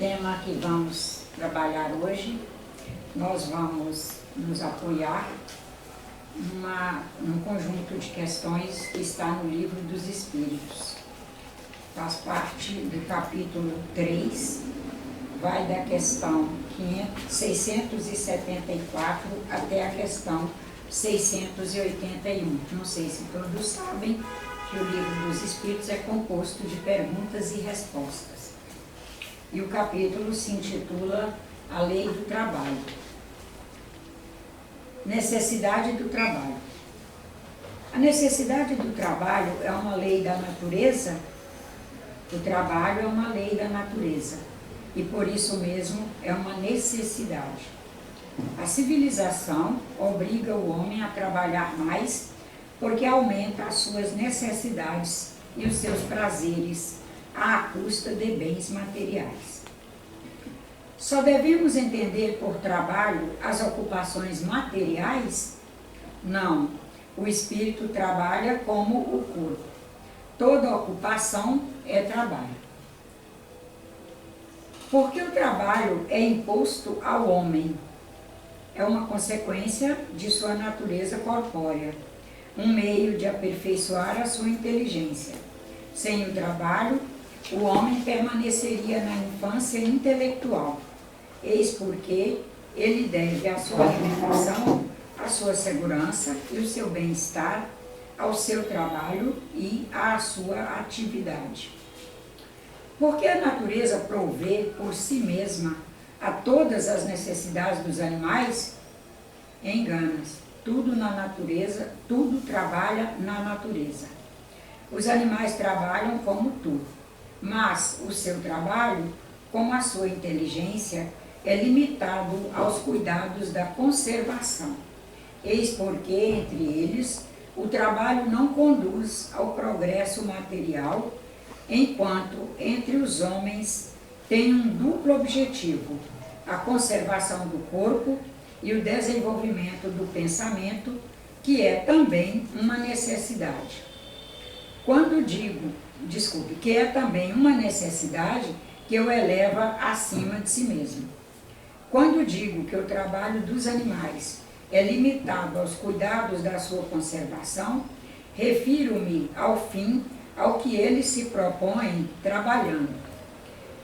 tema que vamos trabalhar hoje, nós vamos nos apoiar num conjunto de questões que está no Livro dos Espíritos. Faz parte do capítulo 3, vai da questão 674 até a questão 681. Não sei se todos sabem que o Livro dos Espíritos é composto de perguntas e respostas. E o capítulo se intitula A Lei do Trabalho. Necessidade do trabalho. A necessidade do trabalho é uma lei da natureza. O trabalho é uma lei da natureza e por isso mesmo é uma necessidade. A civilização obriga o homem a trabalhar mais porque aumenta as suas necessidades e os seus prazeres à custa de bens materiais. Só devemos entender por trabalho as ocupações materiais? Não, o espírito trabalha como o corpo. Toda ocupação é trabalho. Porque o trabalho é imposto ao homem. É uma consequência de sua natureza corpórea, um meio de aperfeiçoar a sua inteligência. Sem o trabalho, o homem permaneceria na infância intelectual. Eis porque ele deve a sua alimentação, a sua segurança e o seu bem-estar ao seu trabalho e à sua atividade. Porque a natureza provê por si mesma a todas as necessidades dos animais? Engana-se. Tudo na natureza, tudo trabalha na natureza. Os animais trabalham como tudo, mas o seu trabalho, com a sua inteligência, é limitado aos cuidados da conservação. Eis porque, entre eles, o trabalho não conduz ao progresso material, enquanto entre os homens tem um duplo objetivo: a conservação do corpo e o desenvolvimento do pensamento, que é também uma necessidade. Quando digo, que é também uma necessidade que o eleva acima de si mesmo. Quando digo que o trabalho dos animais é limitado aos cuidados da sua conservação, refiro-me ao fim ao que eles se propõem trabalhando.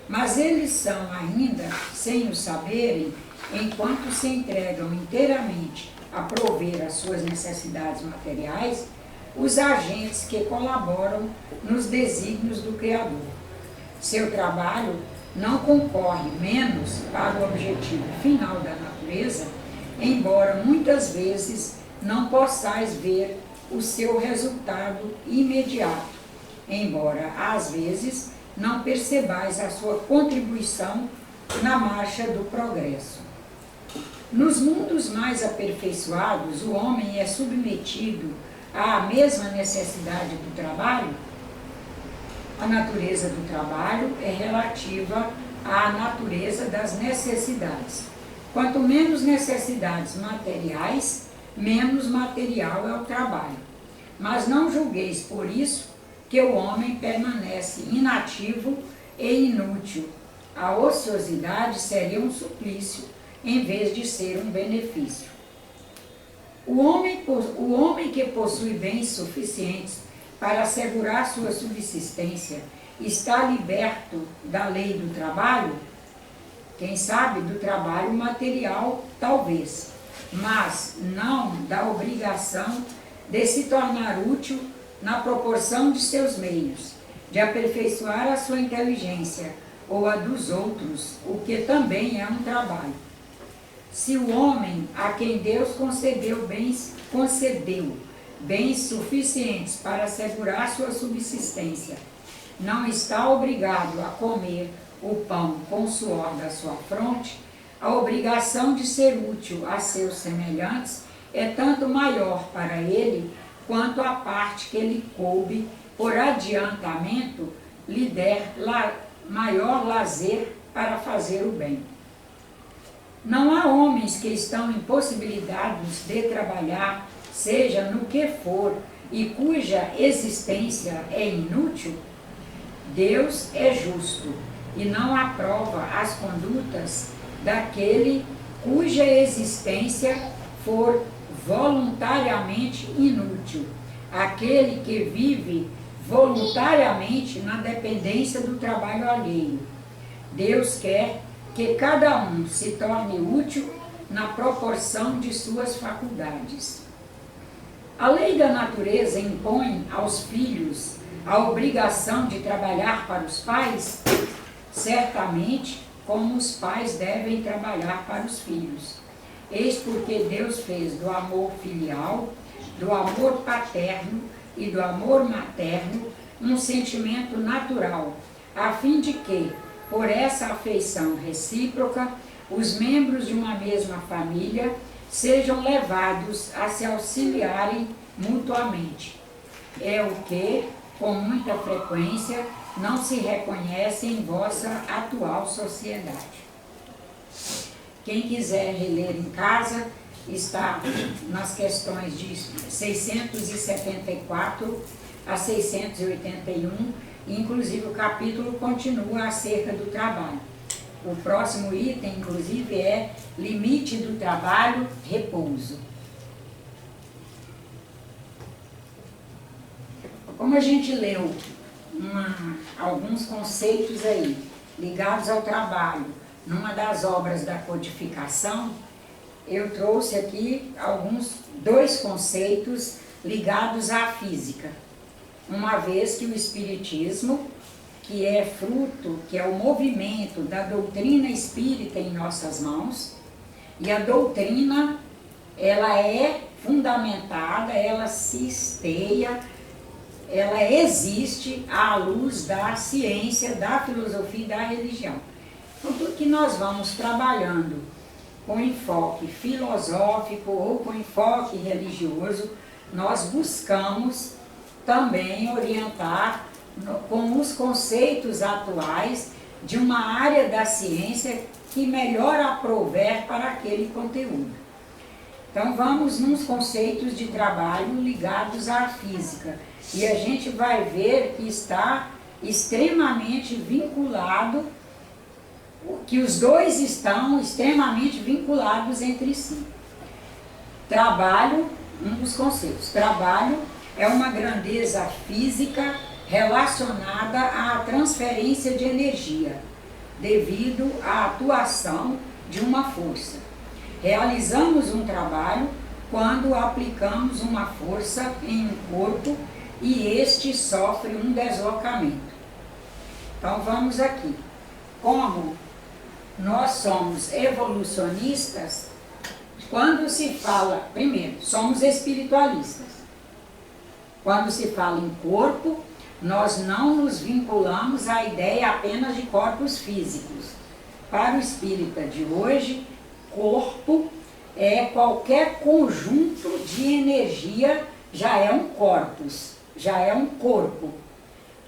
Mas eles são ainda, sem o saberem, enquanto se entregam inteiramente a prover as suas necessidades materiais, os agentes que colaboram nos desígnios do Criador. Seu trabalho não concorre menos para o objetivo final da natureza, embora muitas vezes não possais ver o seu resultado imediato, embora às vezes não percebais a sua contribuição na marcha do progresso. Nos mundos mais aperfeiçoados, o homem é submetido à mesma necessidade do trabalho. A natureza do trabalho é relativa à natureza das necessidades. Quanto menos necessidades materiais, menos material é o trabalho. Mas não julgueis por isso que o homem permanece inativo e inútil. A ociosidade seria um suplício, em vez de ser um benefício. O homem que possui bens suficientes para assegurar sua subsistência está liberto da lei do trabalho? Quem sabe do trabalho material, talvez, mas não da obrigação de se tornar útil na proporção de seus meios, de aperfeiçoar a sua inteligência ou a dos outros, o que também é um trabalho. Se o homem a quem Deus concedeu bens suficientes para assegurar sua subsistência, não está obrigado a comer o pão com o suor da sua fronte, a obrigação de ser útil a seus semelhantes é tanto maior para ele, quanto a parte que lhe coube por adiantamento lhe der maior lazer para fazer o bem. Não há homens que estão impossibilitados de trabalhar, seja no que for, e cuja existência é inútil? Deus é justo e não aprova as condutas daquele cuja existência for voluntariamente inútil, aquele que vive voluntariamente na dependência do trabalho alheio. Deus quer que cada um se torne útil na proporção de suas faculdades. A lei da natureza impõe aos filhos a obrigação de trabalhar para os pais, certamente como os pais devem trabalhar para os filhos. Eis porque Deus fez do amor filial, do amor paterno e do amor materno um sentimento natural, a fim de que, por essa afeição recíproca, os membros de uma mesma família sejam levados a se auxiliarem mutuamente. É o que, com muita frequência, não se reconhece em vossa atual sociedade. Quem quiser reler em casa, está nas questões de 674 a 681, inclusive o capítulo continua acerca do trabalho. O próximo item, inclusive, é limite do trabalho, repouso. Como a gente leu alguns conceitos aí, ligados ao trabalho, numa das obras da codificação, eu trouxe aqui dois conceitos ligados à física. Uma vez que o Espiritismo, que é fruto, que é o movimento da doutrina espírita em nossas mãos, e a doutrina, ela é fundamentada, ela se esteia, ela existe à luz da ciência, da filosofia e da religião. Então, tudo que nós vamos trabalhando com enfoque filosófico ou com enfoque religioso, nós buscamos também orientar com os conceitos atuais de uma área da ciência que melhor aprouver para aquele conteúdo. Então vamos nos conceitos de trabalho ligados à física, e a gente vai ver que está extremamente vinculado, que os dois estão extremamente vinculados entre si. Trabalho, um dos conceitos, trabalho é uma grandeza física relacionada à transferência de energia, devido à atuação de uma força. Realizamos um trabalho quando aplicamos uma força em um corpo e este sofre um deslocamento. Então vamos aqui. Como nós somos evolucionistas, quando se fala, primeiro, somos espiritualistas. Quando se fala em corpo, nós não nos vinculamos à ideia apenas de corpos físicos. Para o espírita de hoje, corpo é qualquer conjunto de energia, já é um corpus, já é um corpo.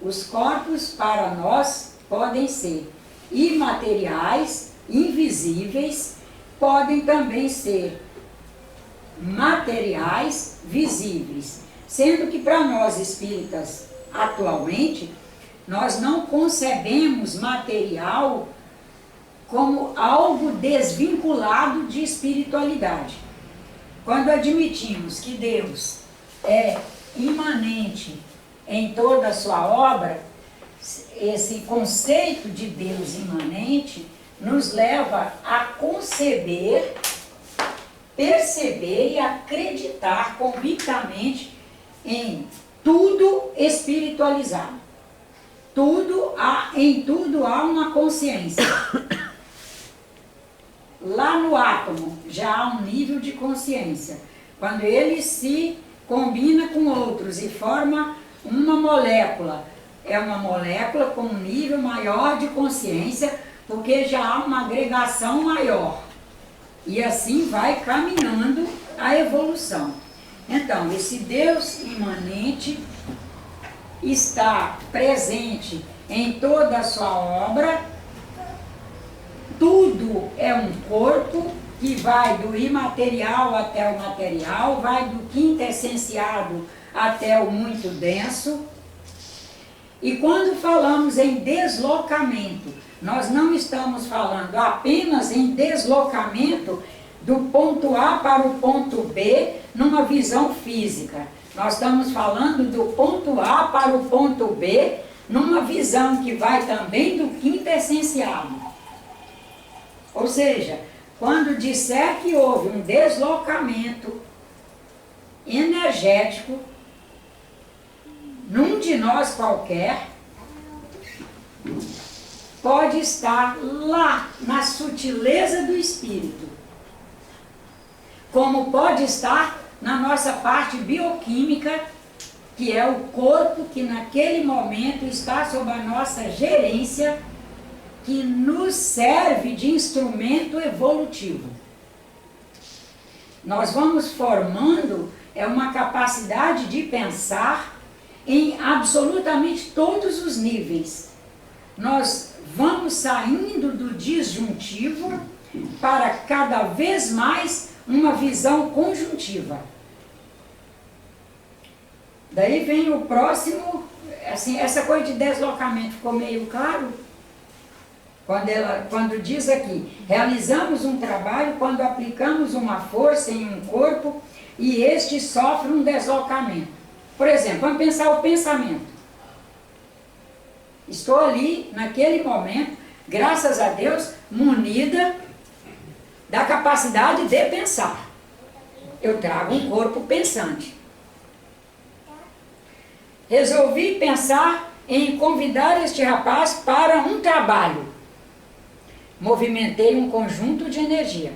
Os corpos para nós podem ser imateriais, invisíveis, podem também ser materiais, visíveis. Sendo que para nós espíritas, atualmente, nós não concebemos material como algo desvinculado de espiritualidade. Quando admitimos que Deus é imanente em toda a sua obra, esse conceito de Deus imanente nos leva a conceber, perceber e acreditar convictamente em tudo espiritualizado. Em tudo há uma consciência. Lá no átomo já há um nível de consciência. Quando ele se combina com outros e forma uma molécula, é uma molécula com um nível maior de consciência, porque já há uma agregação maior. E assim vai caminhando a evolução. Então, esse Deus imanente está presente em toda a sua obra. Tudo é um corpo que vai do imaterial até o material, vai do quintessenciado até o muito denso. E quando falamos em deslocamento, nós não estamos falando apenas em deslocamento do ponto A para o ponto B numa visão física. Nós estamos falando do ponto A para o ponto B numa visão que vai também do quinto essencial. Ou seja, quando disser que houve um deslocamento energético num de nós qualquer, pode estar lá na sutileza do espírito, como pode estar na nossa parte bioquímica, que é o corpo que naquele momento está sob a nossa gerência, que nos serve de instrumento evolutivo. Nós vamos formando uma capacidade de pensar em absolutamente todos os níveis. Nós vamos saindo do disjuntivo para cada vez mais uma visão conjuntiva. Daí vem o próximo, assim, essa coisa de deslocamento ficou meio claro? Quando diz aqui, realizamos um trabalho quando aplicamos uma força em um corpo e este sofre um deslocamento. Por exemplo, vamos pensar o pensamento. Estou ali, naquele momento, graças a Deus, munida da capacidade de pensar. Eu trago um corpo pensante. Resolvi pensar em convidar este rapaz para um trabalho. Movimentei um conjunto de energia.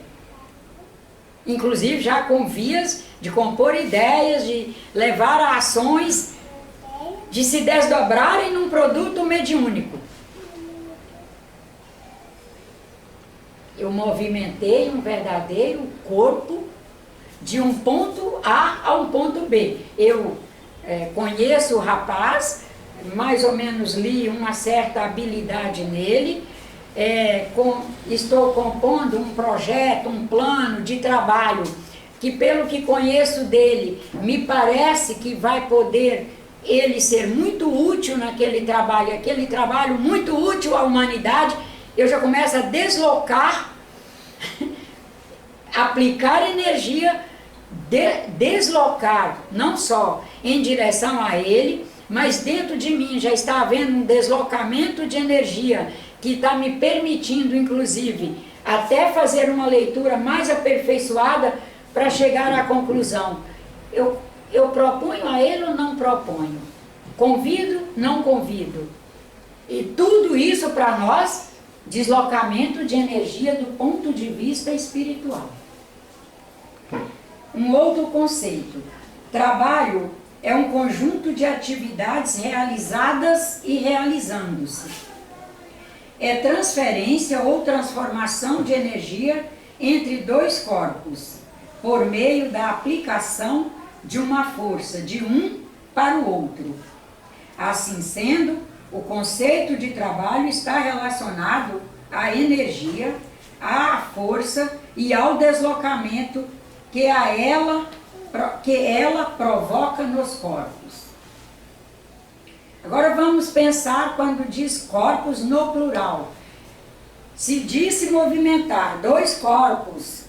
Inclusive já com vias de compor ideias, de levar a ações, de se desdobrarem num produto mediúnico. Eu movimentei um verdadeiro corpo de um ponto A a um ponto B. Eu conheço o rapaz, mais ou menos li uma certa habilidade nele, estou compondo um projeto, um plano de trabalho, que pelo que conheço dele, me parece que vai poder ele ser muito útil naquele trabalho, aquele trabalho muito útil à humanidade. Eu já começo a deslocar, aplicar energia, deslocar, não só em direção a ele, mas dentro de mim já está havendo um deslocamento de energia que está me permitindo, inclusive, até fazer uma leitura mais aperfeiçoada para chegar à conclusão. Eu proponho a ele ou não proponho? Convido, não convido? E tudo isso para nós, deslocamento de energia do ponto de vista espiritual. Um outro conceito. Trabalho é um conjunto de atividades realizadas e realizando-se. É transferência ou transformação de energia entre dois corpos, por meio da aplicação de uma força de um para o outro. Assim sendo, o conceito de trabalho está relacionado à energia, à força e ao deslocamento que ela provoca nos corpos. Agora vamos pensar quando diz corpos no plural. Se disse movimentar dois corpos,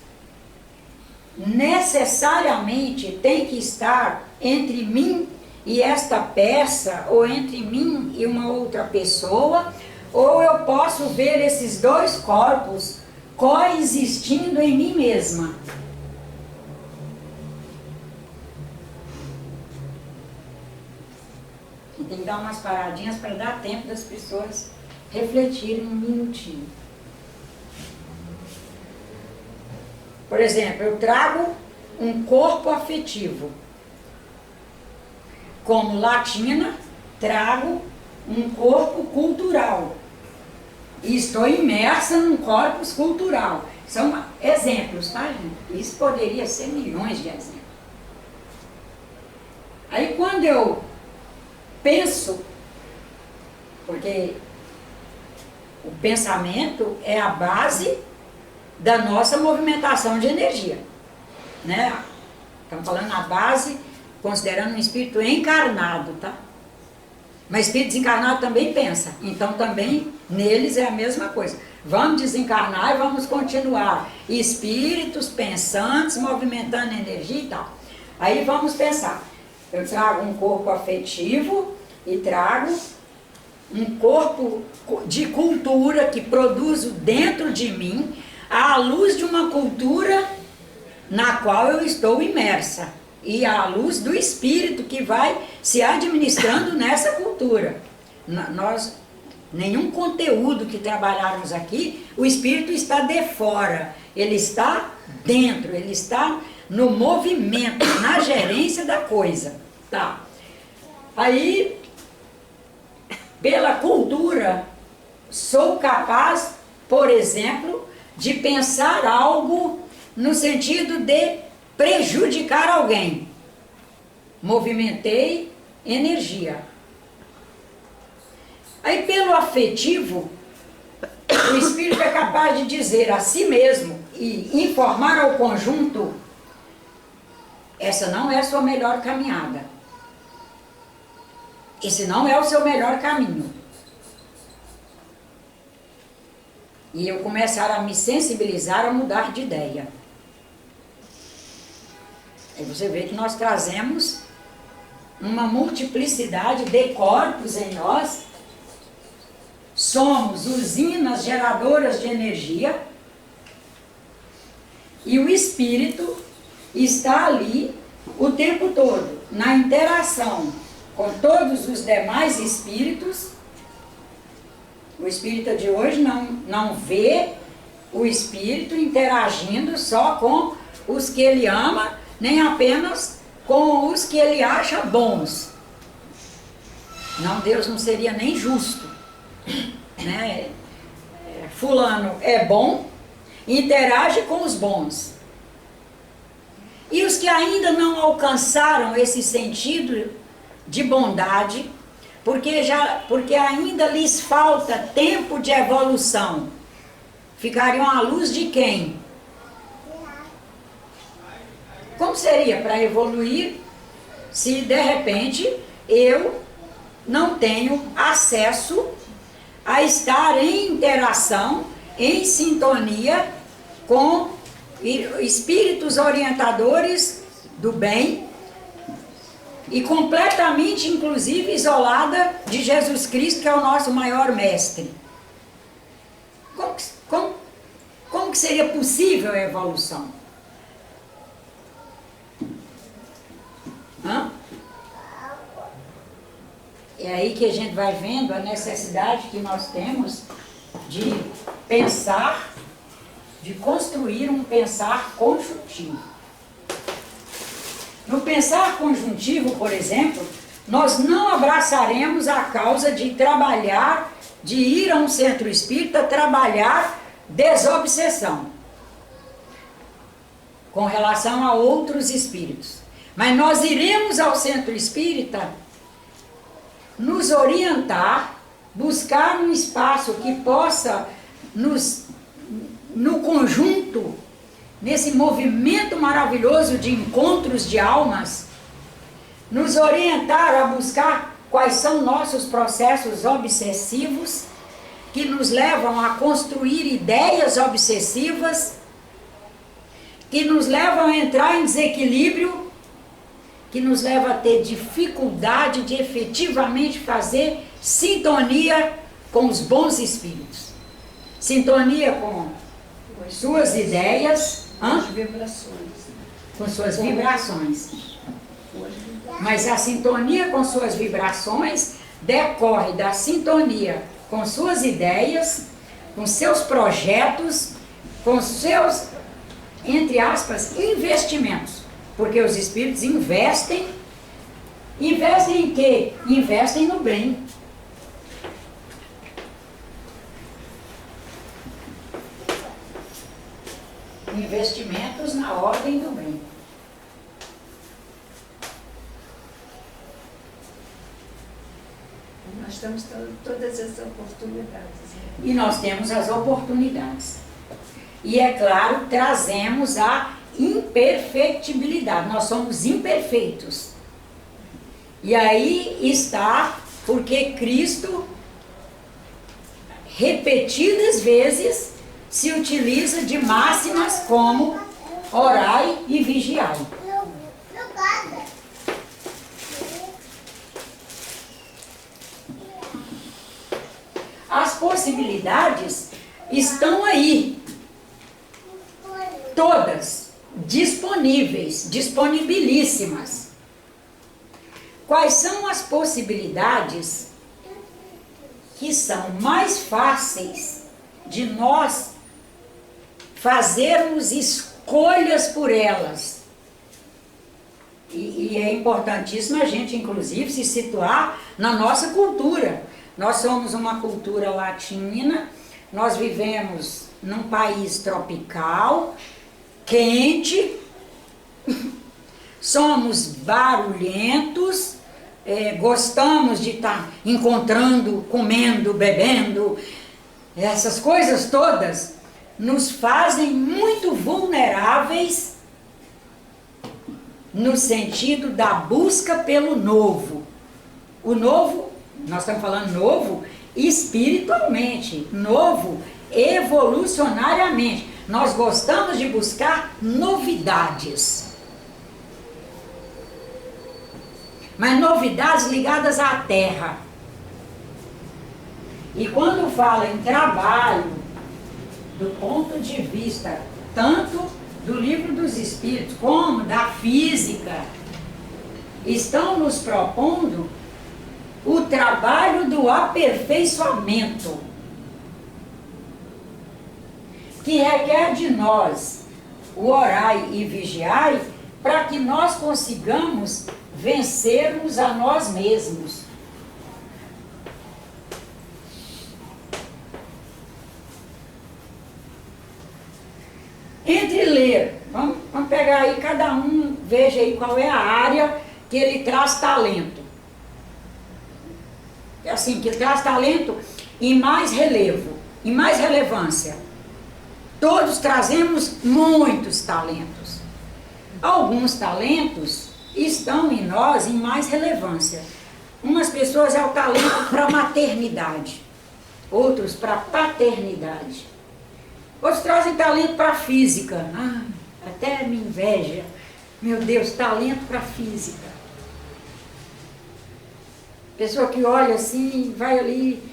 necessariamente tem que estar entre mim e esta peça, ou entre mim e uma outra pessoa, ou eu posso ver esses dois corpos coexistindo em mim mesma. E tem que dar umas paradinhas para dar tempo das pessoas refletirem um minutinho. Por exemplo, eu trago um corpo afetivo. Como latina, trago um corpo cultural. E estou imersa num corpus cultural. São exemplos, tá, gente? Isso poderia ser milhões de exemplos. Aí quando eu penso, porque o pensamento é a base da nossa movimentação de energia, né? Estamos falando na base, considerando um espírito encarnado, tá? Mas espírito desencarnado também pensa. Então também neles é a mesma coisa. Vamos desencarnar e vamos continuar. Espíritos pensantes, movimentando energia e tal. Aí vamos pensar. Eu trago um corpo afetivo e trago um corpo de cultura que produzo dentro de mim à luz de uma cultura na qual eu estou imersa. E à luz do espírito que vai se administrando nessa cultura. Nenhum conteúdo que trabalharmos aqui, o espírito está de fora. Ele está dentro, ele está no movimento, na gerência da coisa. Tá. Aí, pela cultura, sou capaz, por exemplo, de pensar algo no sentido de prejudicar alguém. Movimentei energia. Aí, pelo afetivo, o espírito é capaz de dizer a si mesmo e informar ao conjunto: essa não é a sua melhor caminhada. Esse não é o seu melhor caminho. E eu começar a me sensibilizar a mudar de ideia. Aí você vê que nós trazemos uma multiplicidade de corpos em nós. Somos usinas geradoras de energia. E o espírito está ali o tempo todo, na interação com todos os demais espíritos. O espírita de hoje não vê o espírito interagindo só com os que ele ama, nem apenas com os que ele acha bons. Não, Deus não seria nem justo, né? Fulano é bom, interage com os bons. E os que ainda não alcançaram esse sentido de bondade, porque ainda lhes falta tempo de evolução, ficariam à luz de quem? Como seria para evoluir se de repente eu não tenho acesso a estar em interação, em sintonia com espíritos orientadores do bem e completamente, inclusive, isolada de Jesus Cristo, que é o nosso maior mestre? Como que seria possível a evolução? É aí que a gente vai vendo a necessidade que nós temos de pensar, de construir um pensar conjuntivo. No pensar conjuntivo, por exemplo, nós não abraçaremos a causa de trabalhar, de ir a um centro espírita trabalhar desobsessão com relação a outros espíritos. Mas nós iremos ao centro espírita nos orientar, buscar um espaço que possa no conjunto, nesse movimento maravilhoso de encontros de almas, nos orientar a buscar quais são nossos processos obsessivos que nos levam a construir ideias obsessivas, que nos levam a entrar em desequilíbrio, que nos leva a ter dificuldade de efetivamente fazer sintonia com os bons espíritos. Sintonia com suas ideias, com suas vibrações. Mas a sintonia com suas vibrações decorre da sintonia com suas ideias, com seus projetos, com seus, entre aspas, investimentos. Porque os espíritos investem em quê? Investem no bem. Investimentos na ordem do bem. Nós temos todas as oportunidades. E nós temos as oportunidades. E é claro, trazemos a imperfectibilidade. Nós somos imperfeitos. E aí está Porque Cristo, repetidas vezes, se utiliza de máximas como orai e vigiai. As possibilidades estão aí, todas disponíveis, disponibilíssimas. Quais são as possibilidades que são mais fáceis de nós fazermos escolhas por elas? E é importantíssimo a gente, inclusive, se situar na nossa cultura. Nós somos uma cultura latina, nós vivemos num país tropical, quente, somos barulhentos, gostamos de estar encontrando, comendo, bebendo, essas coisas todas nos fazem muito vulneráveis no sentido da busca pelo novo. O novo, nós estamos falando novo espiritualmente, novo evolucionariamente. Nós gostamos de buscar novidades. Mas novidades ligadas à terra. E quando fala em trabalho, do ponto de vista tanto do livro dos Espíritos como da física, estão nos propondo o trabalho do aperfeiçoamento, que requer de nós o orai e vigiai para que nós consigamos vencermos a nós mesmos. Entre ler, vamos pegar aí, cada um veja aí qual é a área que ele traz talento. É assim, que ele traz talento em mais relevo, em mais relevância. Todos trazemos muitos talentos. Alguns talentos estão em nós em mais relevância. Umas pessoas é o talento para maternidade, outros para paternidade. Outros trazem talento para física. Até me inveja. Meu Deus, talento para física. Pessoa que olha assim, vai ali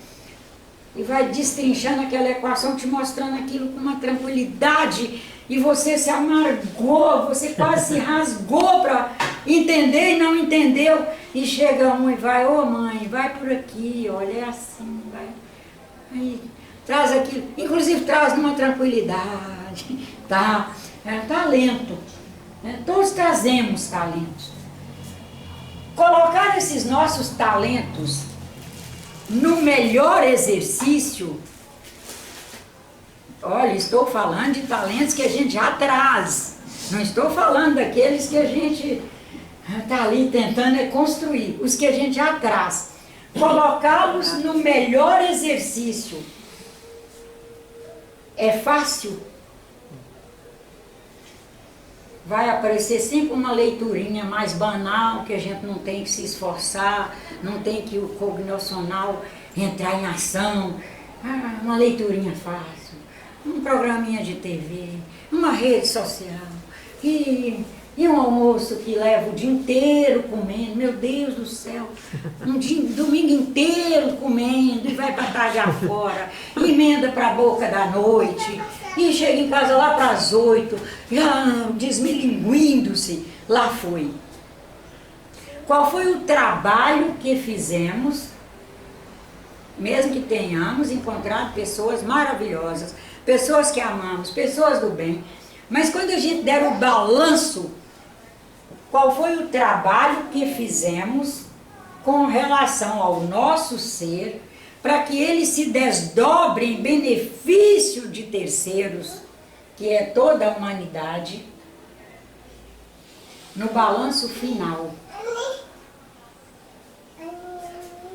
e vai destrinchando aquela equação, te mostrando aquilo com uma tranquilidade, e você se amargou, você quase se rasgou para entender e não entendeu, e chega um e vai, ô mãe, vai por aqui, olha, é assim, vai. Aí traz aquilo, inclusive traz numa tranquilidade, tá? Talento, todos trazemos talentos. Colocar esses nossos talentos no melhor exercício, olha, estou falando de talentos que a gente já traz, não estou falando daqueles que a gente está ali tentando construir, os que a gente já traz. Colocá-los no melhor exercício é fácil? Vai aparecer sempre uma leiturinha mais banal, que a gente não tem que se esforçar, não tem que o cognoscional entrar em ação. Uma leiturinha fácil, um programinha de TV, uma rede social, e um almoço que leva o dia inteiro comendo, meu Deus do céu, domingo inteiro comendo, e vai para tarde afora, emenda para a boca da noite, e chega em casa lá para as 8, já desmilinguindo-se, lá foi. Qual foi o trabalho que fizemos, mesmo que tenhamos encontrado pessoas maravilhosas, pessoas que amamos, pessoas do bem, mas quando a gente der o balanço, qual foi o trabalho que fizemos com relação ao nosso ser, para que ele se desdobre em benefício de terceiros, que é toda a humanidade, no balanço final.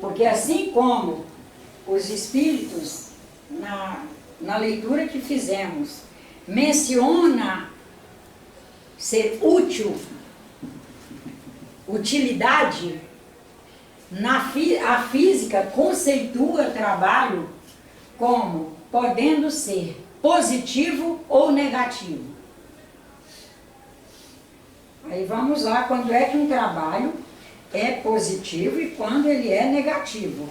Porque assim como os espíritos, na leitura que fizemos, menciona ser útil, utilidade, A física conceitua trabalho como podendo ser positivo ou negativo. Aí vamos lá, quando é que um trabalho é positivo e quando ele é negativo.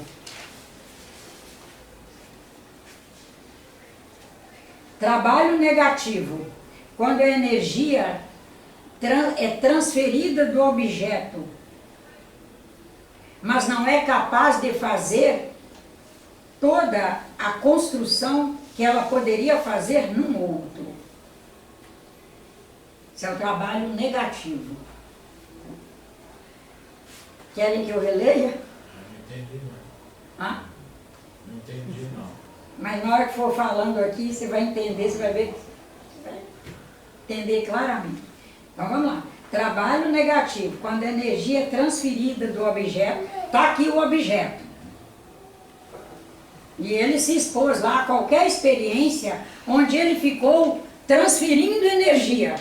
Trabalho negativo, quando a energia é transferida do objeto, mas não é capaz de fazer toda a construção que ela poderia fazer num outro. Esse é o trabalho negativo. Querem que eu releia? Não entendi não. Ah? Não entendi não. Mas na hora que for falando aqui, você vai entender, você vai ver, você vai entender claramente. Então vamos lá. Trabalho negativo, quando a energia é transferida do objeto, está aqui o objeto. E ele se expôs lá a qualquer experiência onde ele ficou transferindo energia.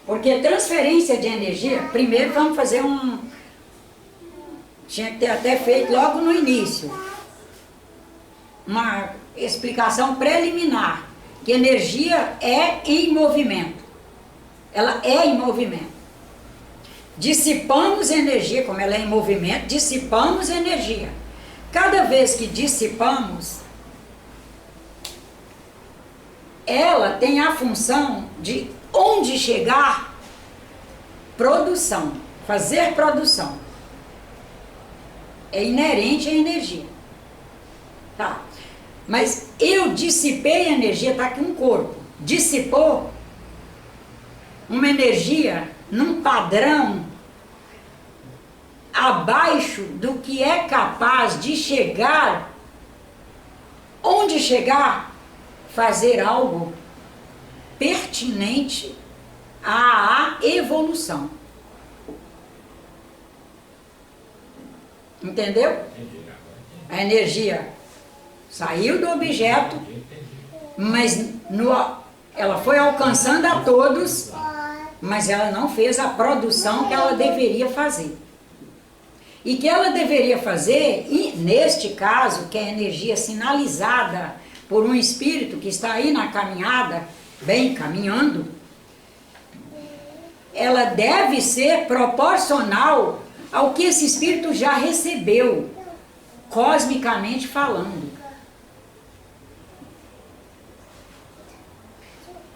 Porque transferência de energia, primeiro vamos fazer tinha que ter até feito logo no início uma explicação preliminar, que energia é em movimento. Ela é em movimento. Dissipamos energia, como ela é em movimento, dissipamos energia. Cada vez que dissipamos, ela tem a função de onde chegar, produção, fazer produção. É inerente à energia. Tá. Mas eu dissipei a energia, está aqui um corpo. Dissipou uma energia num padrão abaixo do que é capaz de chegar, onde chegar, fazer algo pertinente à evolução. Entendeu? Entendi agora. A energia saiu do objeto, mas ela foi alcançando a todos, mas ela não fez a produção que ela deveria fazer. E que ela deveria fazer, e neste caso, que é a energia sinalizada por um espírito que está aí na caminhada, bem caminhando, ela deve ser proporcional ao que esse espírito já recebeu, cosmicamente falando.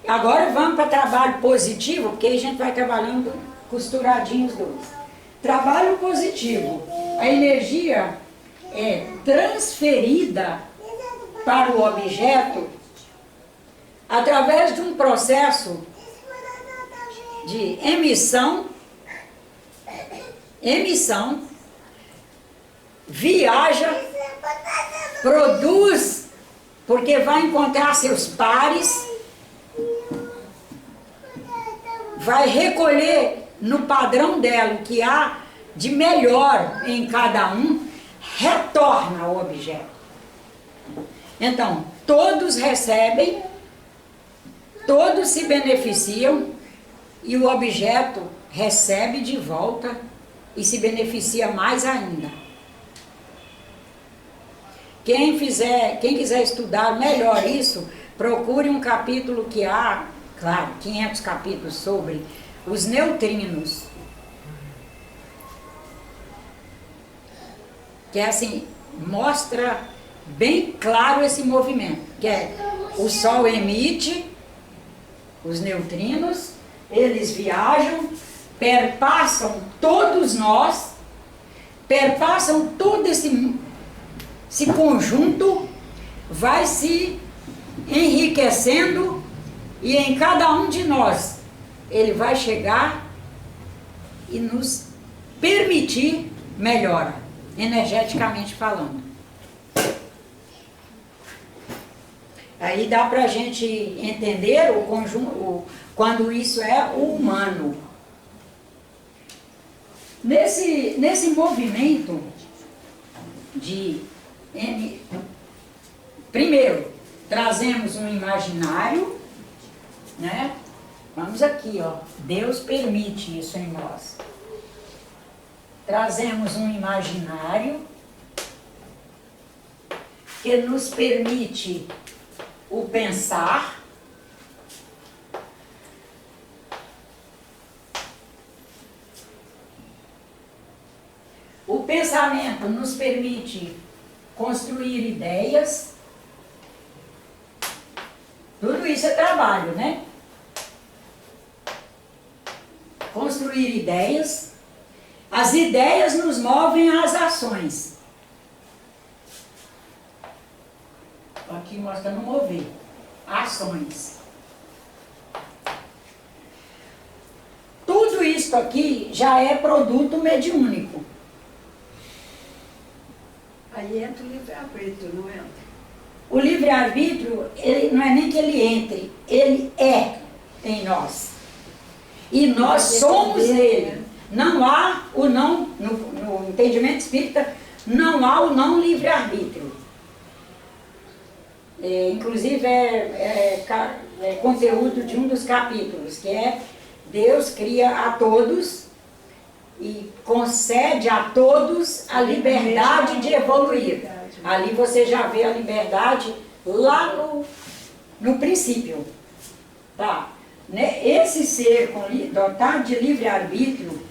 Agora vamos para trabalho positivo, porque a gente vai trabalhando costuradinhos dois. Trabalho positivo. A energia é transferida para o objeto através de um processo de emissão, viaja, produz, porque vai encontrar seus pares, vai recolher no padrão dela o que há de melhor em cada um, retorna ao objeto. Então, todos recebem, todos se beneficiam e o objeto recebe de volta e se beneficia mais ainda. Quem quiser estudar melhor isso, procure um capítulo que há, claro, 500 capítulos sobre os neutrinos. Que é assim, mostra bem claro esse movimento, que é o Sol emite os neutrinos, eles viajam, perpassam todos nós, perpassam todo esse conjunto, vai se enriquecendo e em cada um de nós ele vai chegar e nos permitir melhora, energeticamente falando. Aí dá para a gente entender o conjunto, quando isso é o humano. Nesse movimento primeiro, trazemos um imaginário, né? Vamos aqui, ó. Deus permite isso em nós. trazemos um imaginário que nos permite o pensar, o pensamento nos permite construir ideias. Tudo isso é trabalho, né? Construir ideias. As ideias nos movem às ações. Aqui mostrando mover. Ações. Tudo isso aqui já é produto mediúnico. Aí entra o livre-arbítrio, não entra? O livre-arbítrio, ele não é nem que ele entre, ele é em nós. E nós somos ele. Não há o não, no entendimento espírita, não há o não livre-arbítrio. Inclusive é conteúdo de um dos capítulos, que é Deus cria a todos e concede a todos a liberdade de evoluir. Ali você já vê a liberdade lá no princípio. Tá? Esse ser dotado de livre-arbítrio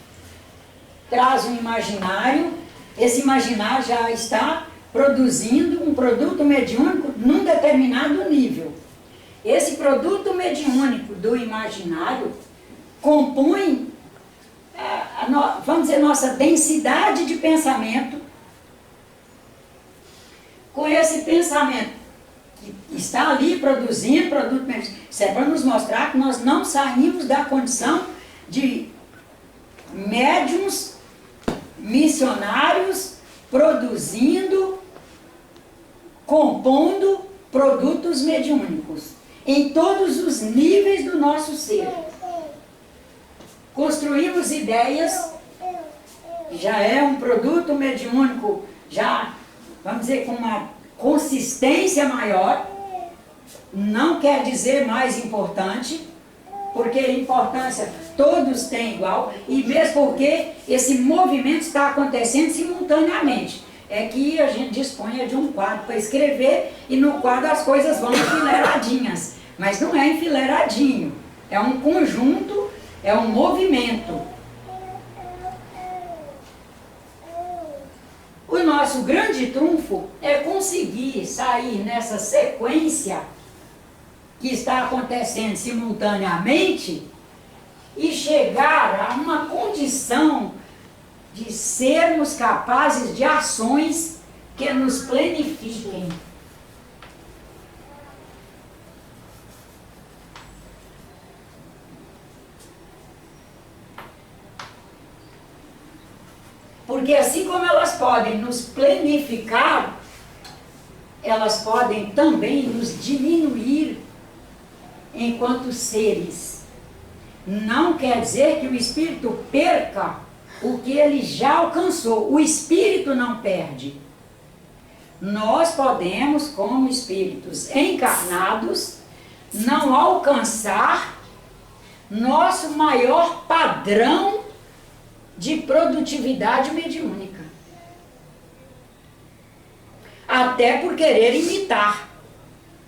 traz um imaginário. Esse imaginário já está produzindo um produto mediúnico num determinado nível. Esse produto mediúnico do imaginário compõe, vamos dizer, nossa densidade de pensamento. Com esse pensamento que está ali produzindo produto mediúnico, isso é para nos mostrar que nós não saímos da condição de médiuns, missionários, produzindo, compondo produtos mediúnicos em todos os níveis do nosso ser. Construímos ideias, já é um produto mediúnico, já, vamos dizer, com uma consistência maior. Não quer dizer mais importante, porque importância todos têm igual, e mesmo porque esse movimento está acontecendo simultaneamente. É que a gente dispõe de um quadro para escrever, e no quadro as coisas vão enfileiradinhas, mas não é enfileiradinho, é um conjunto, é um movimento. O nosso grande trunfo é conseguir sair nessa sequência que está acontecendo simultaneamente e chegar a uma condição de sermos capazes de ações que nos planifiquem. Porque assim como elas podem nos planificar, elas podem também nos diminuir enquanto seres. Não quer dizer que o espírito perca o que ele já alcançou. O espírito não perde. Nós podemos, como espíritos encarnados, não alcançar nosso maior padrão de produtividade mediúnica. Até por querer imitar.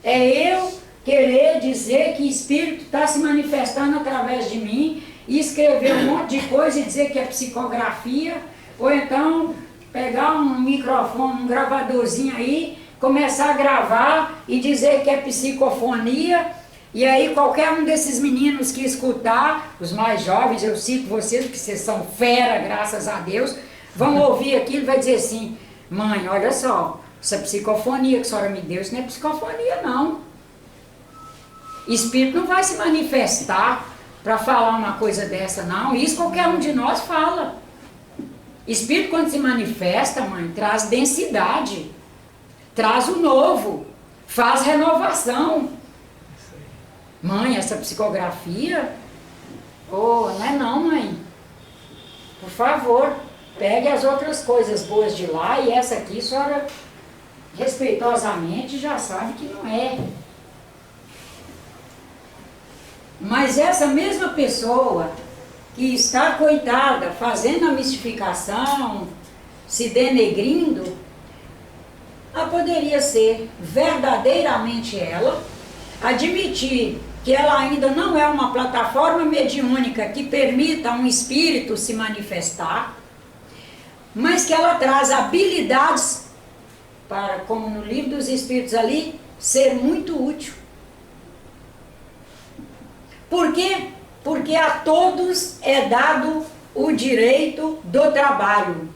É eu querer dizer que espírito está se manifestando através de mim e escrever um monte de coisa e dizer que é psicografia, ou então pegar um microfone, um gravadorzinho aí, começar a gravar e dizer que é psicofonia, e aí qualquer um desses meninos que escutar, os mais jovens, eu cito vocês, porque vocês são fera, graças a Deus, vão ouvir aquilo e vai dizer assim: mãe, olha só, essa psicofonia que a senhora me deu, isso não é psicofonia não. Espírito não vai se manifestar para falar uma coisa dessa não, isso qualquer um de nós fala. Espírito quando se manifesta, mãe, traz densidade, traz o novo, faz renovação. Mãe, essa psicografia, não é não, mãe. Por favor, pegue as outras coisas boas de lá e essa aqui a senhora respeitosamente já sabe que não é. Mas essa mesma pessoa que está, coitada, fazendo a mistificação, se denegrindo, ela poderia ser verdadeiramente ela, admitir que ela ainda não é uma plataforma mediúnica que permita a um espírito se manifestar, mas que ela traz habilidades para, como no livro dos Espíritos ali, ser muito útil. Por quê? Porque a todos é dado o direito do trabalho.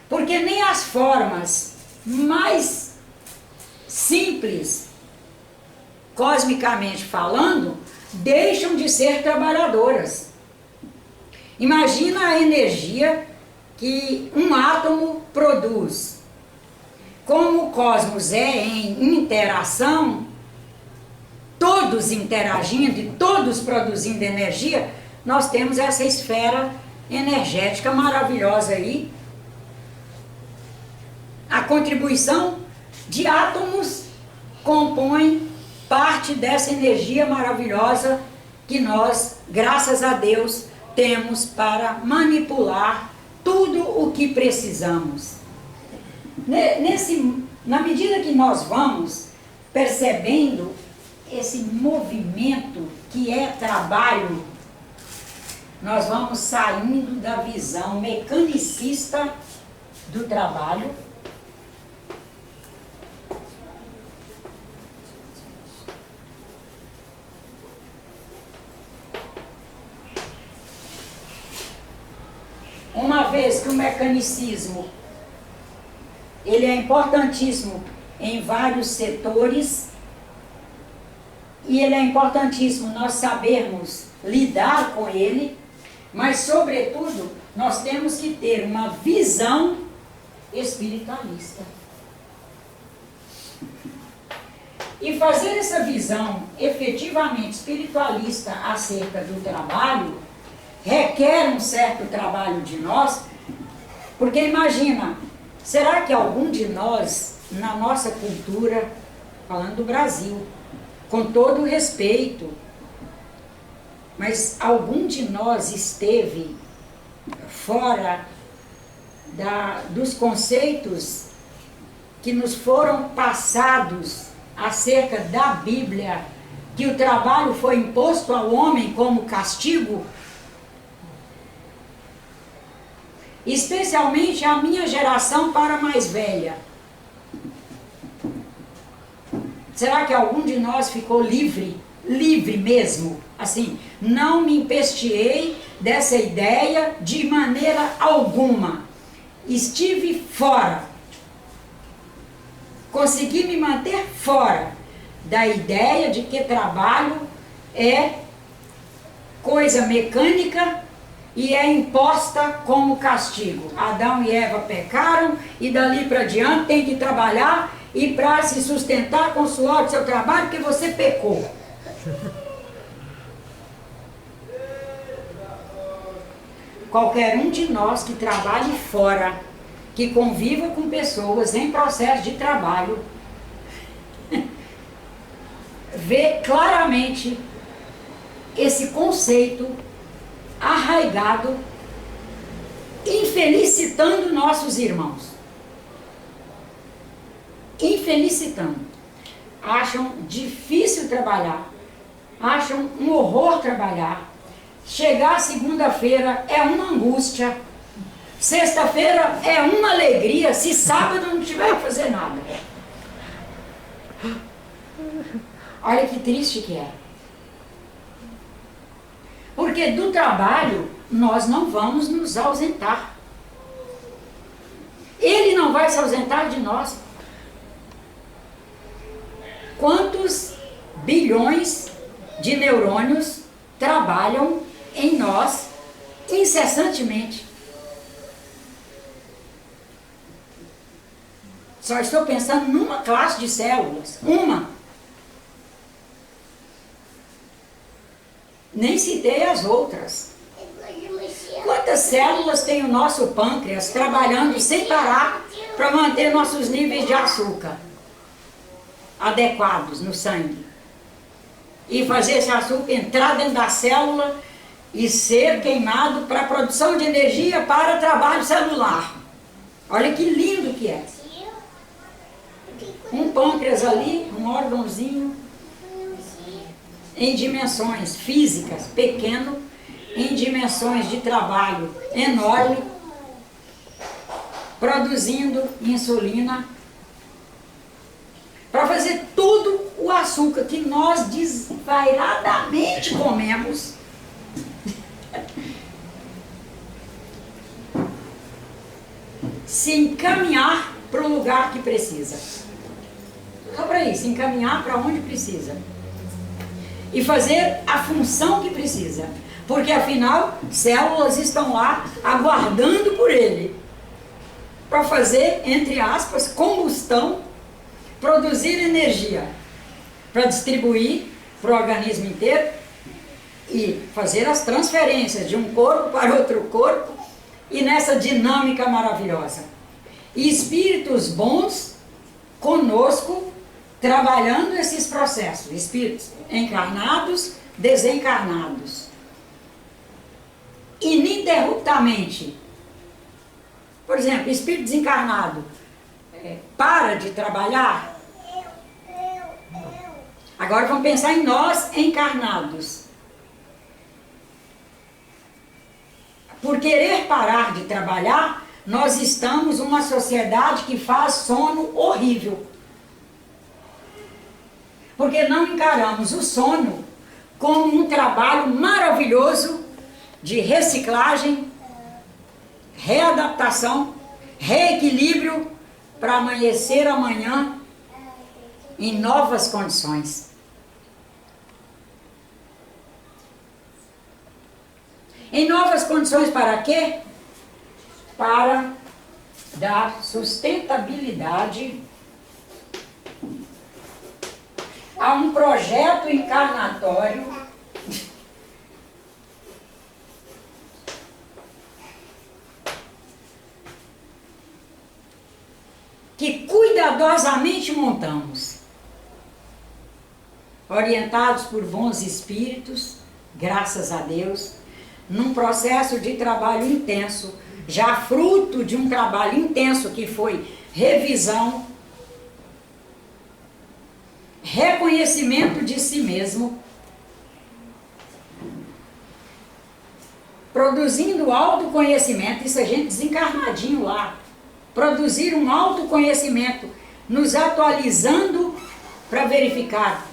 Porque nem as formas mais simples, cosmicamente falando, deixam de ser trabalhadoras. Imagina a energia que um átomo produz. Como o cosmos é em interação, todos interagindo e todos produzindo energia, nós temos essa esfera energética maravilhosa aí. A contribuição de átomos compõe parte dessa energia maravilhosa que nós, graças a Deus, temos para manipular tudo o que precisamos. Na medida que nós vamos percebendo esse movimento que é trabalho, nós vamos saindo da visão mecanicista do trabalho uma vez que o mecanicismo ele é importantíssimo em vários setores e ele é importantíssimo nós sabermos lidar com ele, mas sobretudo nós temos que ter uma visão espiritualista. E fazer essa visão efetivamente espiritualista acerca do trabalho requer um certo trabalho de nós, porque imagina, será que algum de nós, na nossa cultura, falando do Brasil, com todo o respeito, mas algum de nós esteve fora dos conceitos que nos foram passados acerca da Bíblia, que o trabalho foi imposto ao homem como castigo? Especialmente a minha geração para a mais velha. Será que algum de nós ficou livre mesmo? Assim, não me empesteei dessa ideia de maneira alguma. Estive fora. Consegui me manter fora da ideia de que trabalho é coisa mecânica e é imposta como castigo. Adão e Eva pecaram e dali para diante tem que trabalhar e para se sustentar com o suor do seu trabalho porque você pecou. Qualquer um de nós que trabalhe fora, que conviva com pessoas em processo de trabalho, vê claramente esse conceito arraigado, infelicitando nossos irmãos. Infelicitando. Acham difícil trabalhar, acham um horror trabalhar. Chegar segunda-feira é uma angústia, sexta-feira é uma alegria, se sábado não tiver que fazer nada. Olha que triste que é. Porque do trabalho nós não vamos nos ausentar. Ele não vai se ausentar de nós. Quantos bilhões de neurônios trabalham em nós incessantemente? Só estou pensando numa classe de células. Uma. Nem citei as outras. Quantas células tem o nosso pâncreas trabalhando sem parar para manter nossos níveis de açúcar adequados no sangue? e fazer esse açúcar entrar dentro da célula e ser queimado para a produção de energia para trabalho celular. Olha que lindo que é. Um pâncreas ali, um órgãozinho em dimensões físicas pequeno, em dimensões de trabalho enorme, produzindo insulina para fazer tudo o açúcar que nós desvairadamente comemos. Se encaminhar para o lugar que precisa. Só para isso, encaminhar para onde precisa. E fazer a função que precisa. Porque afinal, células estão lá aguardando por ele. Para fazer, entre aspas, combustão, produzir energia. Para distribuir para o organismo inteiro e fazer as transferências de um corpo para outro corpo e nessa dinâmica maravilhosa. E espíritos bons conosco, trabalhando esses processos, espíritos encarnados, desencarnados, ininterruptamente. Por exemplo, espírito desencarnado para de trabalhar. Agora vamos pensar em nós encarnados. Por querer parar de trabalhar, nós estamos numa sociedade que faz sono horrível. Porque não encaramos o sono como um trabalho maravilhoso de reciclagem, readaptação, reequilíbrio para amanhecer amanhã em novas condições. Em novas condições para quê? Para dar sustentabilidade a um projeto encarnatório que cuidadosamente montamos, orientados por bons espíritos, graças a Deus, num processo de trabalho intenso, já fruto de um trabalho intenso que foi revisão, reconhecimento de si mesmo, produzindo autoconhecimento, isso a gente desencarnadinho lá, produzir um autoconhecimento, nos atualizando para verificar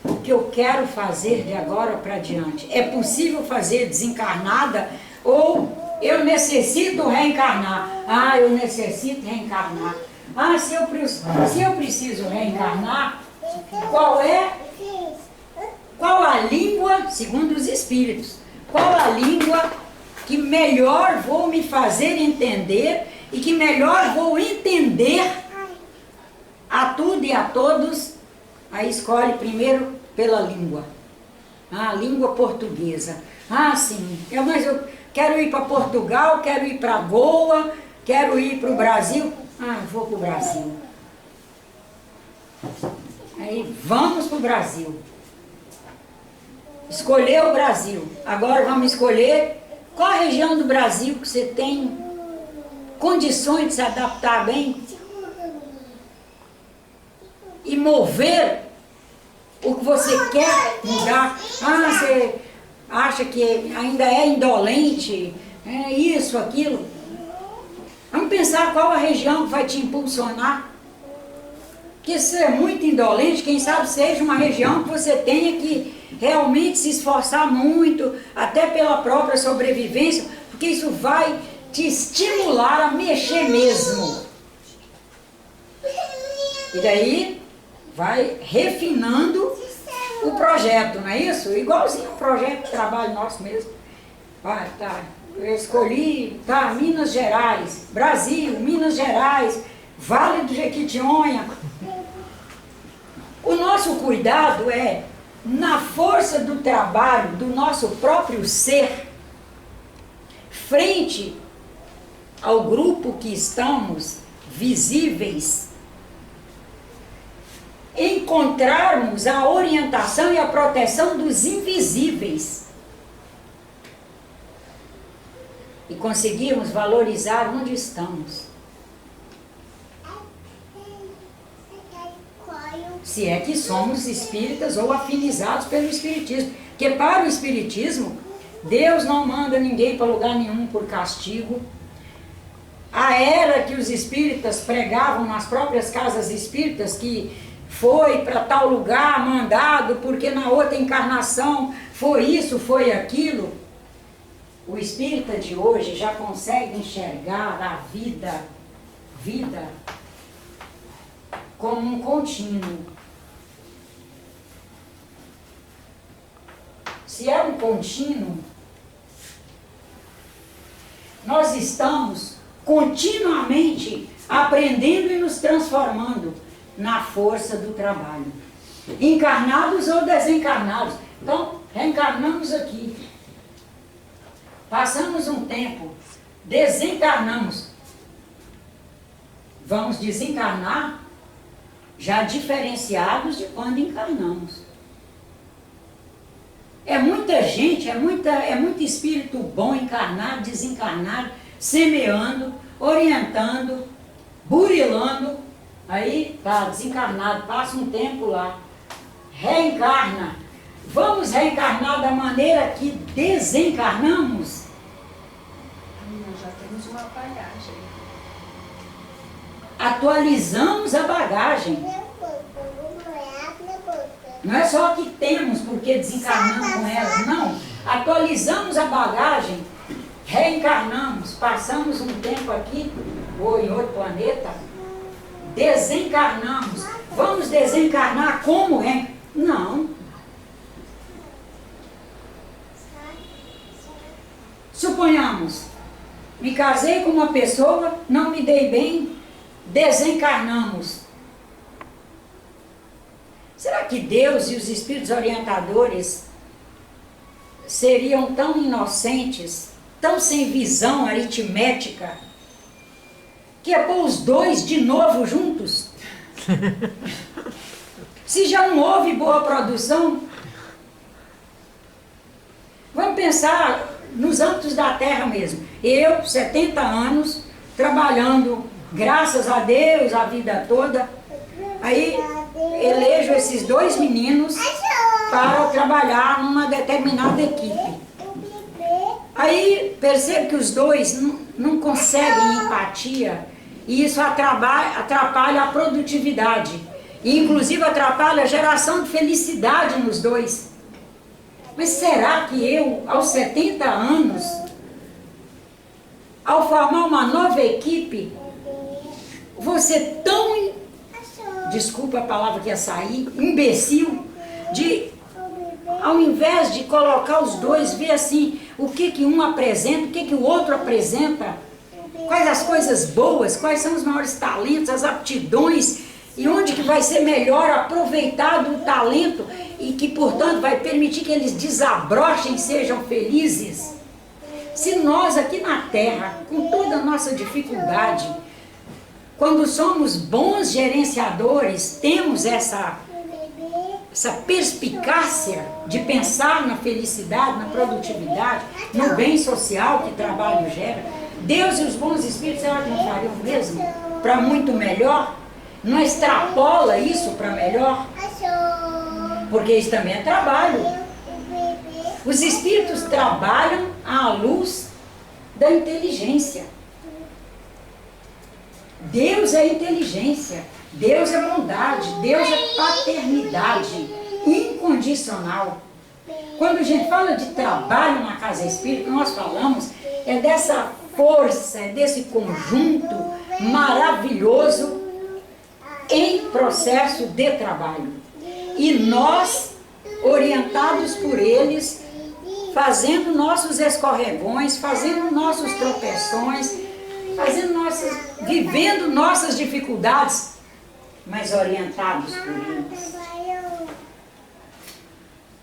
o que eu quero fazer de agora para diante. É possível fazer desencarnada ou eu necessito reencarnar? Ah, eu necessito reencarnar. Ah, se eu preciso reencarnar, qual a língua, segundo os espíritos, qual a língua que melhor vou me fazer entender e que melhor vou entender a tudo e a todos? Aí escolhe primeiro pela língua. A língua portuguesa. Ah, sim, mas eu quero ir para Portugal, quero ir para Goa, quero ir para o Brasil. Ah, vou para o Brasil. Aí vamos para o Brasil. Escolher o Brasil. Agora vamos escolher qual a região do Brasil que você tem condições de se adaptar bem e mover o que você quer mudar. Ah, você acha que ainda é indolente, é isso, aquilo. Vamos pensar qual a região que vai te impulsionar. Porque se é muito indolente, quem sabe seja uma região que você tenha que realmente se esforçar muito, até pela própria sobrevivência, porque isso vai te estimular a mexer mesmo. E daí vai refinando o projeto, não é isso? Igualzinho um projeto de trabalho nosso mesmo. Vai, tá, eu escolhi, tá, Minas Gerais, Brasil, Minas Gerais, Vale do Jequitinhonha. O nosso cuidado é, na força do trabalho do nosso próprio ser, frente ao grupo que estamos visíveis, em encontrarmos a orientação e a proteção dos invisíveis. E conseguirmos valorizar onde estamos. Se é que somos espíritas ou afinizados pelo espiritismo. Porque para o espiritismo, Deus não manda ninguém para lugar nenhum por castigo. A era que os espíritas pregavam nas próprias casas espíritas, que foi para tal lugar mandado porque na outra encarnação foi isso, foi aquilo. O espírita de hoje já consegue enxergar a vida como um contínuo. Se é um contínuo, nós estamos continuamente aprendendo e nos transformando na força do trabalho. Encarnados ou desencarnados. Então, reencarnamos aqui. Passamos um tempo, desencarnamos. Vamos desencarnar já diferenciados de quando encarnamos. É muita gente, é muito espírito bom encarnado, desencarnado, semeando, orientando, burilando. Aí está desencarnado, passa um tempo lá, reencarna. Vamos reencarnar da maneira que desencarnamos? Nós já temos uma bagagem. Atualizamos a bagagem. Não é só que temos porque desencarnamos com ela, não. Atualizamos a bagagem, reencarnamos, passamos um tempo aqui, ou em outro planeta, desencarnamos. Vamos desencarnar como é? Não. Suponhamos, me casei com uma pessoa, não me dei bem, desencarnamos. Será que Deus e os espíritos orientadores seriam tão inocentes, tão sem visão aritmética, que é pôr os dois de novo juntos? Se já não houve boa produção, vamos pensar nos âmbitos da Terra mesmo. Eu, 70 anos, trabalhando, graças a Deus, a vida toda. Aí elejo esses dois meninos para trabalhar numa determinada equipe. Aí percebo que os dois não conseguem empatia e isso atrapalha a produtividade. E inclusive atrapalha a geração de felicidade nos dois. Mas será que eu, aos 70 anos, ao formar uma nova equipe, vou ser tão, desculpa a palavra que ia sair, imbecil, de, ao invés de colocar os dois, ver assim, o que um apresenta, o que o outro apresenta, quais as coisas boas, quais são os maiores talentos, as aptidões, e onde que vai ser melhor aproveitado o talento e que, portanto, vai permitir que eles desabrochem e sejam felizes. Se nós aqui na Terra, com toda a nossa dificuldade, quando somos bons gerenciadores, temos essa perspicácia de pensar na felicidade, na produtividade, no bem social que trabalho gera, Deus e os bons espíritos, será que não fariam o mesmo? Para muito melhor? Não extrapola isso para melhor? Porque isso também é trabalho. Os espíritos trabalham à luz da inteligência. Deus é inteligência, Deus é bondade, Deus é paternidade incondicional. Quando a gente fala de trabalho na casa espírita, nós falamos dessa força, desse conjunto maravilhoso em processo de trabalho. E nós, orientados por eles, fazendo nossos escorregões, fazendo nossos tropeções, vivendo nossas dificuldades, mas orientados por eles.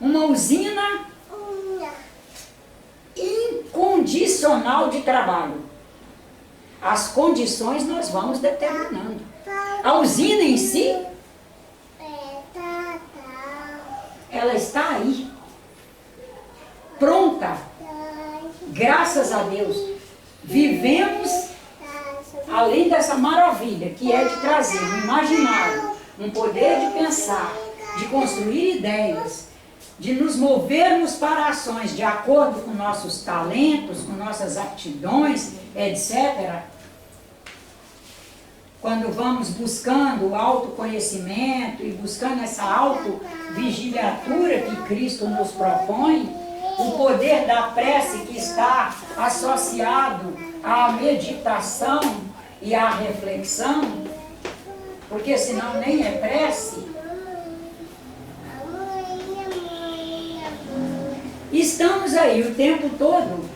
Uma usina incondicional de trabalho. As condições nós vamos determinando. A usina em si está aí, pronta. Graças a Deus, vivemos além dessa maravilha que é de trazer um imaginário, um poder de pensar, de construir ideias, de nos movermos para ações de acordo com nossos talentos, com nossas aptidões, etc. Quando vamos buscando o autoconhecimento e buscando essa autovigiliatura que Cristo nos propõe, o poder da prece que está associado à meditação e à reflexão, porque senão nem é prece. Estamos aí o tempo todo,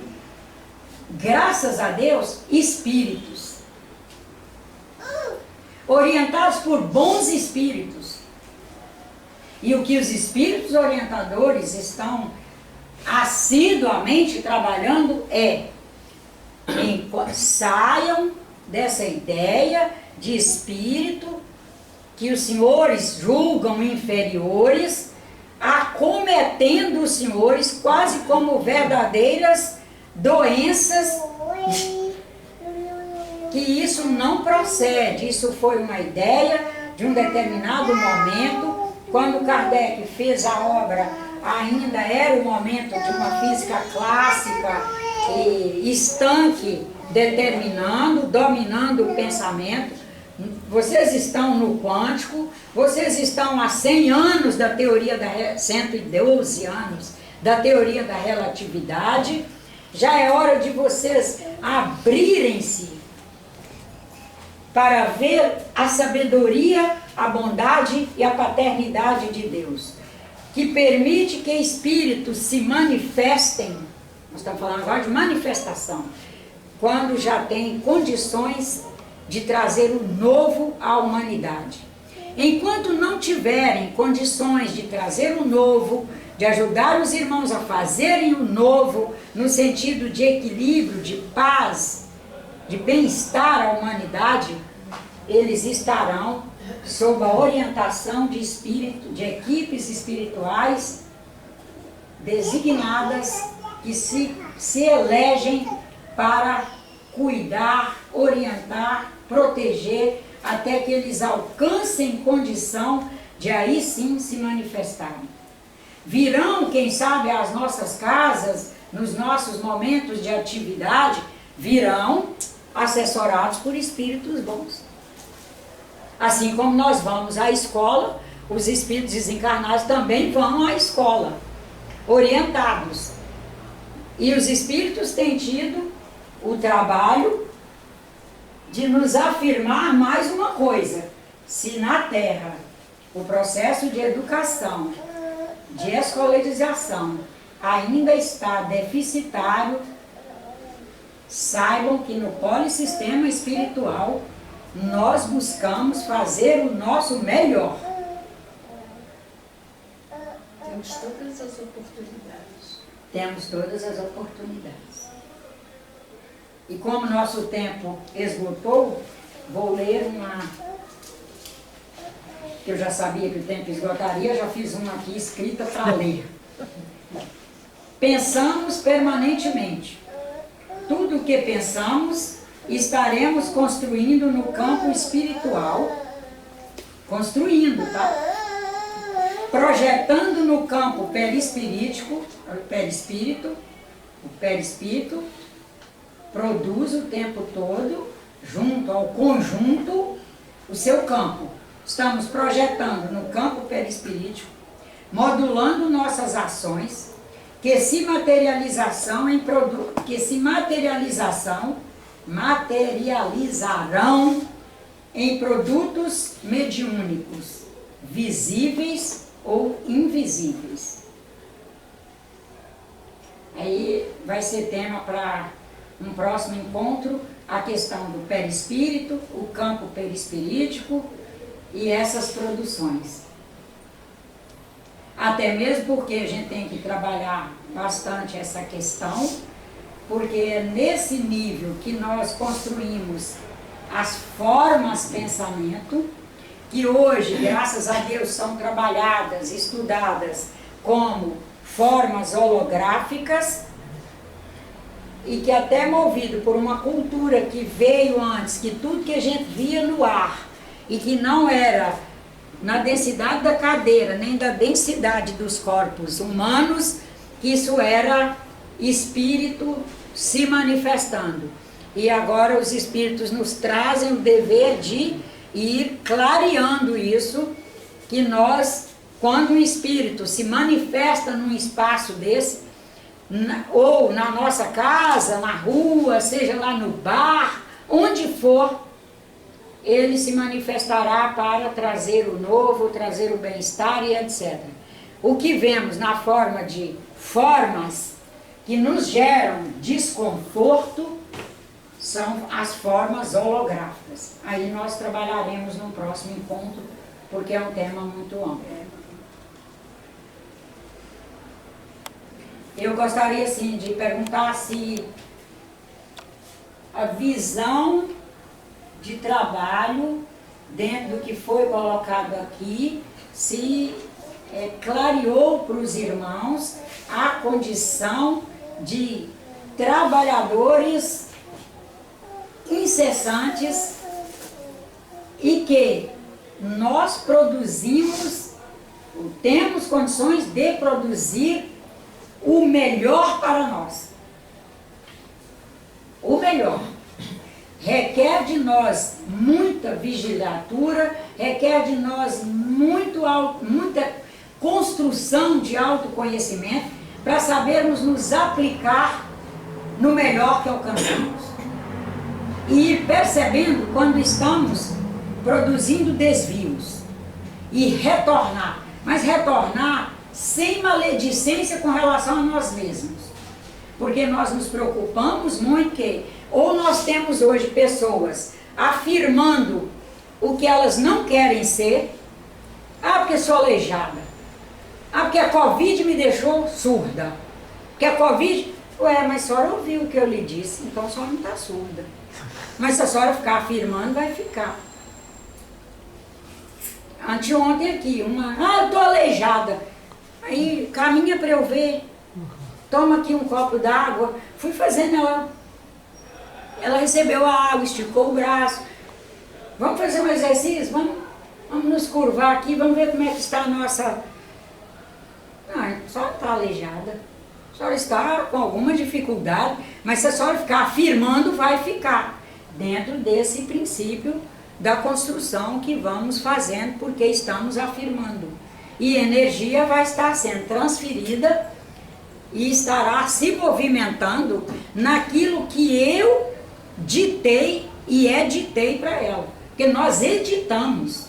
graças a Deus, espíritos, orientados por bons espíritos. E o que os espíritos orientadores estão assiduamente trabalhando saiam dessa ideia de espírito que os senhores julgam inferiores, acometendo os senhores quase como verdadeiras doenças, que isso não procede. Isso foi uma ideia de um determinado momento, quando Kardec fez a obra, ainda era o momento de uma física clássica e estanque, determinando, dominando o pensamento. Vocês estão no quântico, vocês estão há 100 anos da teoria 112 anos da teoria da relatividade. Já é hora de vocês abrirem-se para ver a sabedoria, a bondade e a paternidade de Deus, que permite que espíritos se manifestem. Nós estamos falando agora de manifestação, quando já tem condições de trazer o novo à humanidade. Enquanto não tiverem condições de trazer o novo, de ajudar os irmãos a fazerem o novo, no sentido de equilíbrio, de paz, de bem-estar à humanidade, eles estarão sob a orientação de espírito, de equipes espirituais designadas que se elegem para cuidar, orientar, proteger, até que eles alcancem condição de aí sim se manifestarem. Virão, quem sabe, às nossas casas, nos nossos momentos de atividade, virão assessorados por espíritos bons. Assim como nós vamos à escola, os espíritos desencarnados também vão à escola, orientados. E os espíritos têm tido o trabalho de nos afirmar mais uma coisa: se na Terra o processo de educação, de escolarização ainda está deficitário, saibam que no polissistema espiritual nós buscamos fazer o nosso melhor. Temos todas as oportunidades. Temos todas as oportunidades. E como nosso tempo esgotou, vou ler uma, que eu já sabia que o tempo esgotaria, já fiz uma aqui escrita para ler. Pensamos permanentemente. Tudo o que pensamos, estaremos construindo no campo espiritual. Construindo, tá? Projetando no campo perispirítico, o perispírito produz o tempo todo, junto ao conjunto, o seu campo. Estamos projetando no campo perispirítico, modulando nossas ações, que se materializarão em produtos mediúnicos, visíveis ou invisíveis. Aí vai ser tema para um próximo encontro, a questão do perispírito, o campo perispirítico e essas produções. Até mesmo porque a gente tem que trabalhar bastante essa questão, porque é nesse nível que nós construímos as formas de pensamento, que hoje, graças a Deus, são trabalhadas, estudadas como formas holográficas, e que até movido por uma cultura que veio antes, que tudo que a gente via no ar, e que não era na densidade da cadeira, nem da densidade dos corpos humanos, que isso era espírito se manifestando. E agora os espíritos nos trazem o dever de ir clareando isso, que nós, quando um espírito se manifesta num espaço desse, ou na nossa casa, na rua, seja lá no bar, onde for, ele se manifestará para trazer o novo, trazer o bem-estar e etc. O que vemos na forma de formas que nos geram desconforto são as formas holográficas. Aí nós trabalharemos no próximo encontro, porque é um tema muito amplo. Eu gostaria, assim, de perguntar se a visão de trabalho, dentro do que foi colocado aqui, se clareou para os irmãos a condição de trabalhadores incessantes e que nós produzimos, temos condições de produzir o melhor para nós. O melhor. Requer de nós muita vigilatura, requer de nós muita construção de autoconhecimento para sabermos nos aplicar no melhor que alcançamos. E ir percebendo quando estamos produzindo desvios. E retornar. Mas retornar sem maledicência com relação a nós mesmos. Porque nós nos preocupamos muito que, ou nós temos hoje pessoas afirmando o que elas não querem ser. Porque sou aleijada. Porque a Covid me deixou surda. Porque a Covid... mas a senhora ouviu o que eu lhe disse, então a senhora não está surda. Mas se a senhora ficar afirmando, vai ficar. Anteontem aqui, eu estou aleijada. Aí caminha para eu ver. Toma aqui um copo d'água. Fui fazendo ela. Ela recebeu a água, esticou o braço. Vamos fazer um exercício? Vamos nos curvar aqui, vamos ver como é que está a nossa... a senhora está aleijada. A senhora está com alguma dificuldade, mas se a senhora ficar afirmando, vai ficar dentro desse princípio da construção que vamos fazendo, porque estamos afirmando. E energia vai estar sendo transferida e estará se movimentando naquilo que eu ditei e editei para ela. Porque nós editamos.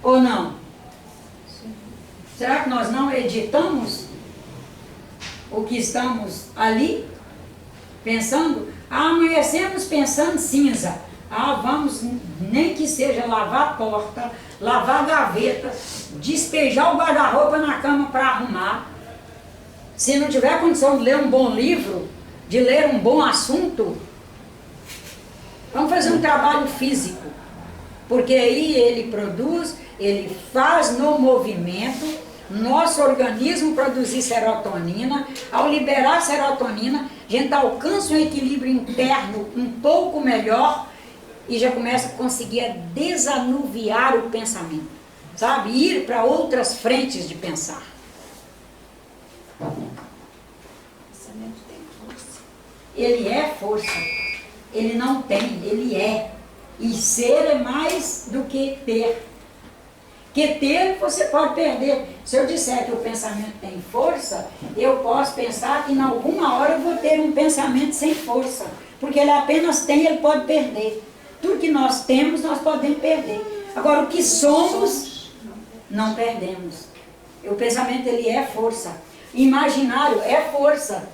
Ou não? Será que nós não editamos o que estamos ali pensando? Amanhecemos pensando cinza. Vamos, nem que seja lavar a porta, lavar a gaveta, despejar o guarda-roupa na cama para arrumar. Se não tiver condição de ler um bom livro, de ler um bom assunto, vamos fazer um trabalho físico. Porque aí ele produz, ele faz no movimento, nosso organismo produzir serotonina. Ao liberar serotonina, a gente alcança um equilíbrio interno um pouco melhor e já começa a conseguir desanuviar o pensamento, sabe? Ir para outras frentes de pensar. O pensamento tem força. Ele é força. Ele não tem, ele é. E ser é mais do que ter. Que ter você pode perder. Se eu disser que o pensamento tem força, eu posso pensar que em alguma hora eu vou ter um pensamento sem força. Porque ele apenas tem, ele pode perder. Tudo que nós temos, nós podemos perder. Agora, o que somos, não perdemos. O pensamento, ele é força. Imaginário é força.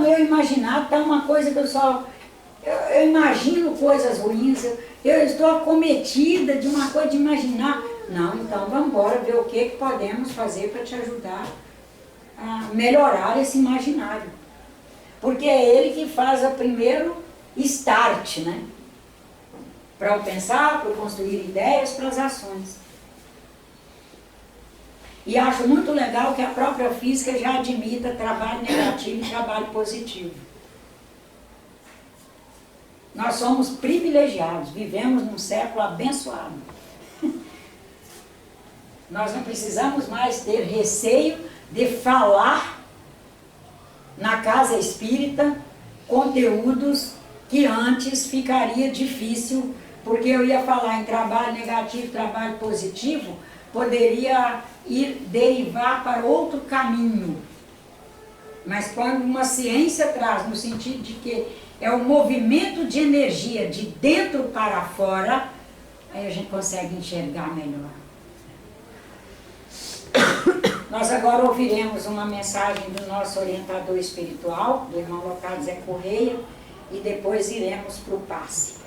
Meu imaginário está uma coisa que eu só... Eu imagino coisas ruins, eu estou acometida de uma coisa de imaginar. Não, então vamos embora ver o que podemos fazer para te ajudar a melhorar esse imaginário. Porque é ele que faz o primeiro start, né? Para o pensar, para construir ideias, para as ações. E acho muito legal que a própria física já admita trabalho negativo e trabalho positivo. Nós somos privilegiados, vivemos num século abençoado. Nós não precisamos mais ter receio de falar na casa espírita conteúdos que antes ficaria difícil, porque eu ia falar em trabalho negativo, trabalho positivo, poderia derivar para outro caminho. Mas quando uma ciência traz no sentido de que é o movimento de energia de dentro para fora, aí a gente consegue enxergar melhor. Nós agora ouviremos uma mensagem do nosso orientador espiritual, do irmão Leocádio Zé Correia, e depois iremos para o passe.